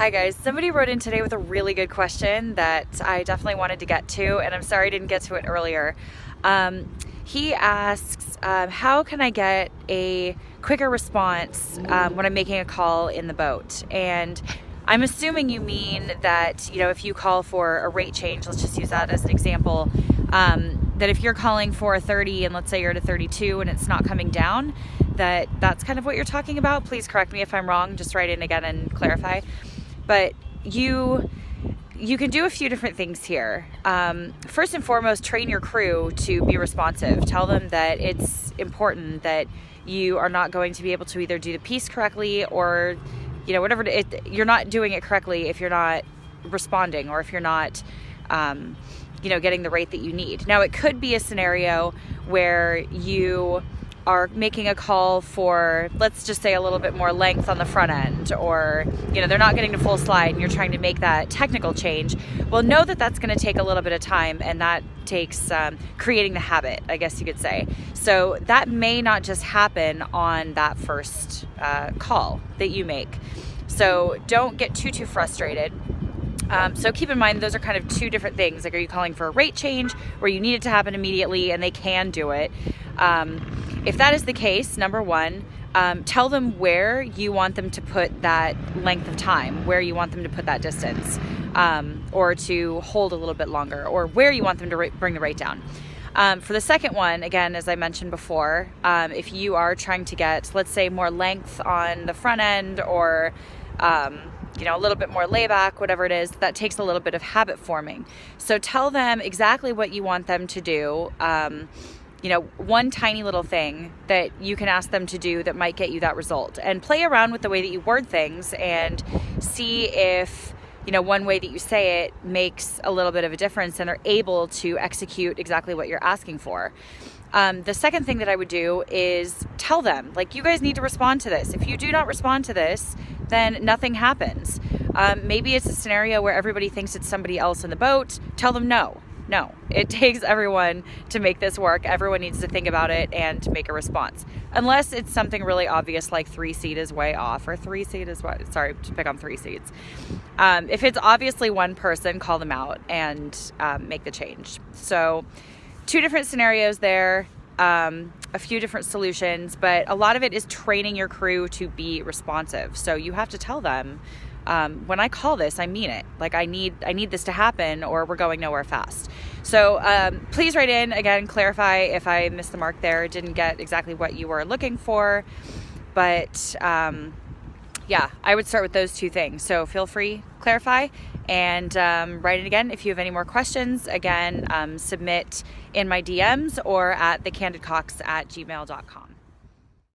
Hi guys, somebody wrote in today with a really good question that I definitely wanted to get to, and I'm sorry I didn't get to it earlier. He asks, how can I get a quicker response when I'm making a call in the boat? And I'm assuming you mean that, if you call for a rate change, let's just use that as an example, that if you're calling for a 30 and let's say you're at a 32 and it's not coming down, that's kind of what you're talking about. Please correct me if I'm wrong, just write in again and clarify. But you can do a few different things here. First and foremost, train your crew to be responsive. Tell them that it's important that you are not going to be able to either do the piece correctly or, whatever. You're not doing it correctly if you're not responding or if you're not, getting the rate that you need. Now, it could be a scenario where you are making a call for, let's just say, a little bit more length on the front end, or they're not getting to full slide and you're trying to make that technical change. Well, know that that's going to take a little bit of time, and that takes creating the habit, I guess you could say. So that may not just happen on that first call that you make. So don't get too frustrated. So keep in mind, those are kind of two different things. Like, are you calling for a rate change where you need it to happen immediately and they can do it? If that is the case, number one, tell them where you want them to put that length of time, where you want them to put that distance, or to hold a little bit longer, or where you want them to bring the rate down. For the second one, again, as I mentioned before, if you are trying to get, let's say, more length on the front end, or a little bit more layback, whatever it is, that takes a little bit of habit forming. So tell them exactly what you want them to do. One tiny little thing that you can ask them to do that might get you that result, and play around with the way that you word things and see if, one way that you say it makes a little bit of a difference and are able to execute exactly what you're asking for. The second thing that I would do is tell them, you guys need to respond to this. If you do not respond to this, then nothing happens. Maybe it's a scenario where everybody thinks it's somebody else in the boat. Tell them no, it takes everyone to make this work. Everyone needs to think about it and to make a response. Unless it's something really obvious, like 3 seat is way off, or 3 seat is what, sorry, to pick on 3 seats. If it's obviously one person, call them out and make the change. So 2 different scenarios there, a few different solutions, but a lot of it is training your crew to be responsive. So you have to tell them, when I call this, I mean it. I need this to happen, or we're going nowhere fast. So please write in again, clarify if I missed the mark there, didn't get exactly what you were looking for. But I would start with those 2 things. So feel free, clarify, and write it again. If you have any more questions, again, submit in my DMs or at thecandidcox@gmail.com.